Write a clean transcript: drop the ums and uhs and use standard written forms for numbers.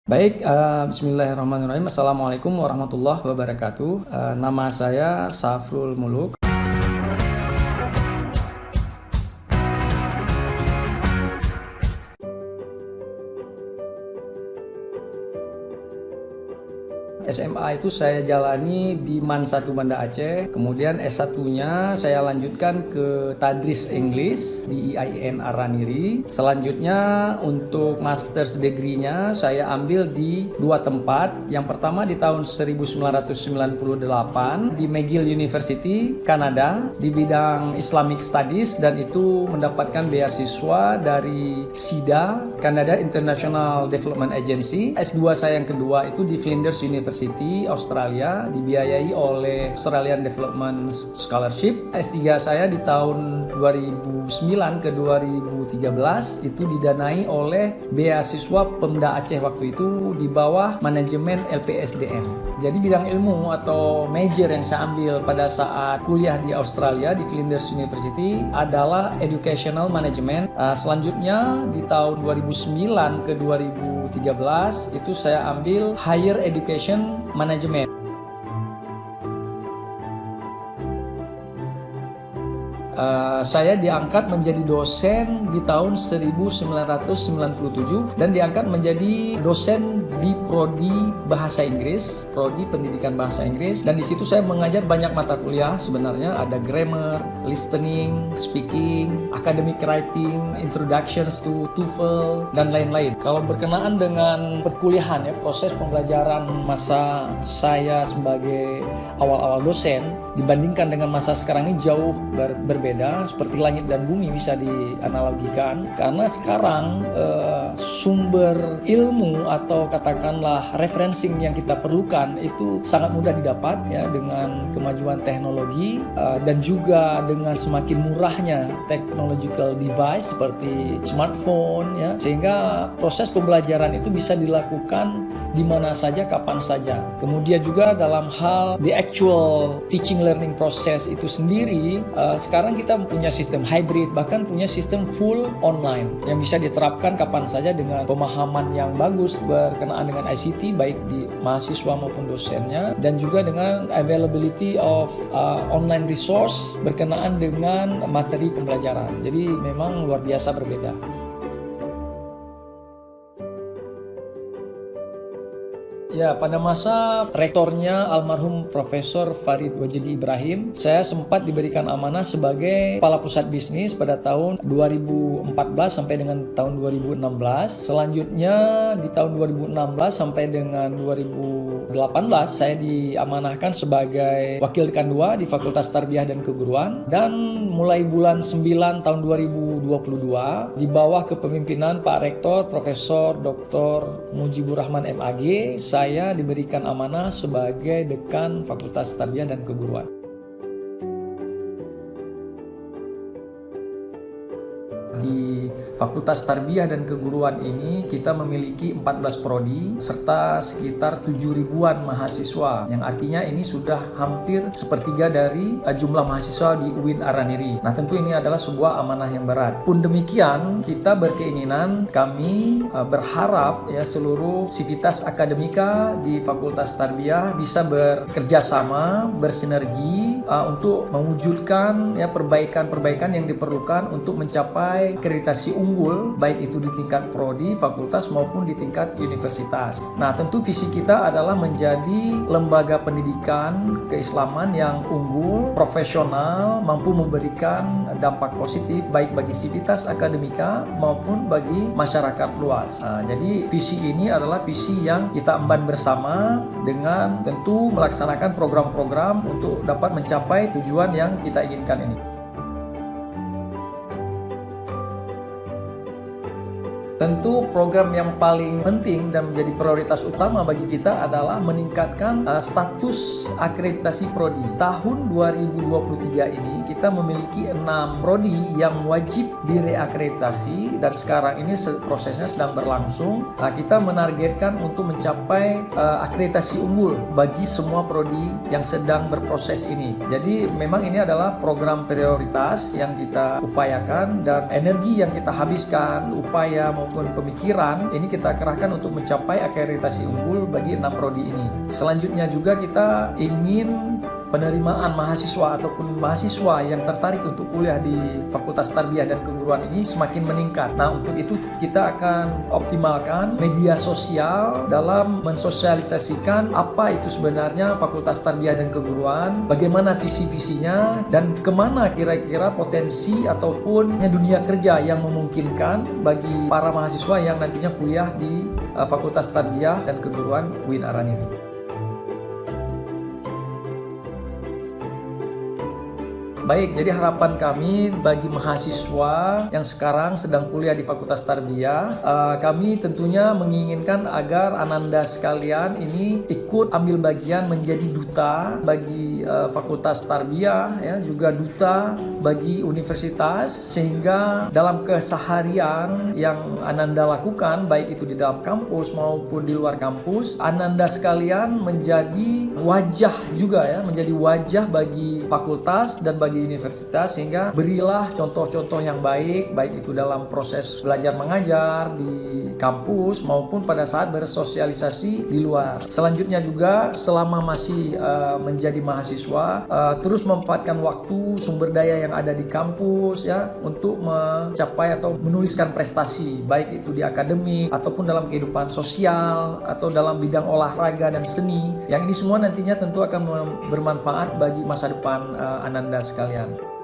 Baik, bismillahirrahmanirrahim. Assalamualaikum warahmatullahi wabarakatuh. Nama saya Safrul Muluk. SMA itu saya jalani di MAN 1 Banda Aceh, kemudian S1-nya saya lanjutkan ke Tadris English di IAIN Araniri. Selanjutnya untuk Master's Degree-nya saya ambil di dua tempat. Yang pertama di tahun 1998 di McGill University, Kanada di bidang Islamic Studies, dan itu mendapatkan beasiswa dari SIDA, Canada International Development Agency. S2 saya yang kedua itu di Flinders University, Australia, dibiayai oleh Australian Development Scholarship. S3 saya di tahun 2009 ke 2013 itu didanai oleh beasiswa Pemda Aceh waktu itu di bawah manajemen LPSDM. Jadi bidang ilmu atau major yang saya ambil pada saat kuliah di Australia di Flinders University adalah Educational Management. Selanjutnya di tahun 2009 ke 2013 itu saya ambil Higher Education Management. Saya diangkat menjadi dosen di tahun 1997 dan diangkat menjadi dosen di Prodi Bahasa Inggris, Prodi Pendidikan Bahasa Inggris, dan di situ saya mengajar banyak mata kuliah. Sebenarnya ada grammar, listening, speaking, academic writing, introductions to TOEFL, dan lain-lain. Kalau berkenaan dengan perkuliahan ya, proses pembelajaran masa saya sebagai awal-awal dosen dibandingkan dengan masa sekarang ini jauh berbeda, seperti langit dan bumi bisa dianalogikan, karena sekarang sumber ilmu atau katakanlah referencing yang kita perlukan itu sangat mudah didapat ya, dengan kemajuan teknologi dan juga dengan semakin murahnya technological device seperti smartphone ya, sehingga proses pembelajaran itu bisa dilakukan di mana saja, kapan saja. Kemudian juga dalam hal the actual teaching learning process itu sendiri, sekarang kita punya sistem hybrid, bahkan punya sistem full online yang bisa diterapkan kapan saja dengan pemahaman yang bagus berkenaan dengan ICT baik di mahasiswa maupun dosennya, dan juga dengan availability of online resource berkenaan dengan materi pembelajaran. Jadi memang luar biasa berbeda. Ya, pada masa rektornya almarhum Profesor Farid Wajidi Ibrahim, saya sempat diberikan amanah sebagai kepala pusat bisnis pada tahun 2014 sampai dengan tahun 2016. Selanjutnya di tahun 2016 sampai dengan 2018 saya diamanahkan sebagai wakil dekan 2 di Fakultas Tarbiyah dan Keguruan, dan mulai bulan 9 tahun 2022 di bawah kepemimpinan Pak Rektor Profesor Dr. Mujibur Rahman MAG, saya diberikan amanah sebagai dekan Fakultas Tarbiyah dan Keguruan. Di Fakultas Tarbiyah dan Keguruan ini kita memiliki 14 prodi serta sekitar 7.000-an mahasiswa, yang artinya ini sudah hampir sepertiga dari jumlah mahasiswa di UIN Araniri. Nah, tentu ini adalah sebuah amanah yang berat. Pun demikian, kita berkeinginan, kami berharap ya seluruh sivitas akademika di Fakultas Tarbiyah bisa bekerja sama, bersinergi untuk mewujudkan ya perbaikan-perbaikan yang diperlukan untuk mencapai akreditasi unggul, baik itu di tingkat prodi, fakultas maupun di tingkat universitas. Nah, tentu visi kita adalah menjadi lembaga pendidikan keislaman yang unggul, profesional, mampu memberikan dampak positif baik bagi sivitas akademika maupun bagi masyarakat luas. Nah, jadi visi ini adalah visi yang kita emban bersama dengan tentu melaksanakan program-program untuk dapat mencapai tujuan yang kita inginkan ini. Tentu program yang paling penting dan menjadi prioritas utama bagi kita adalah meningkatkan status akreditasi prodi. Tahun 2023 ini kita memiliki 6 prodi yang wajib direakreditasi, dan sekarang ini prosesnya sedang berlangsung. Kita menargetkan untuk mencapai akreditasi unggul bagi semua prodi yang sedang berproses ini. Jadi memang ini adalah program prioritas yang kita upayakan, dan energi yang kita habiskan, upaya maupun pemikiran ini kita kerahkan untuk mencapai akreditasi unggul bagi 6 prodi ini. Selanjutnya juga kita ingin penerimaan mahasiswa ataupun mahasiswa yang tertarik untuk kuliah di Fakultas Tarbiyah dan Keguruan ini semakin meningkat. Nah, untuk itu kita akan optimalkan media sosial dalam mensosialisasikan apa itu sebenarnya Fakultas Tarbiyah dan Keguruan, bagaimana visi-visinya, dan kemana kira-kira potensi ataupun dunia kerja yang memungkinkan bagi para mahasiswa yang nantinya kuliah di Fakultas Tarbiyah dan Keguruan UIN Araniri. Baik, jadi harapan kami bagi mahasiswa yang sekarang sedang kuliah di Fakultas Tarbiyah, kami tentunya menginginkan agar Ananda sekalian ini ikut ambil bagian menjadi duta bagi Fakultas Tarbiyah, ya, juga duta bagi universitas, sehingga dalam keseharian yang Ananda lakukan, baik itu di dalam kampus maupun di luar kampus, Ananda sekalian menjadi wajah juga, ya, menjadi wajah bagi fakultas dan bagi universitas, sehingga berilah contoh-contoh yang baik itu dalam proses belajar mengajar di kampus maupun pada saat bersosialisasi di luar. Selanjutnya juga selama masih menjadi mahasiswa, terus memanfaatkan waktu sumber daya yang ada di kampus, ya, untuk mencapai atau menuliskan prestasi baik itu di akademik ataupun dalam kehidupan sosial atau dalam bidang olahraga dan seni. Yang ini semua nantinya tentu akan bermanfaat bagi masa depan Ananda sekalian.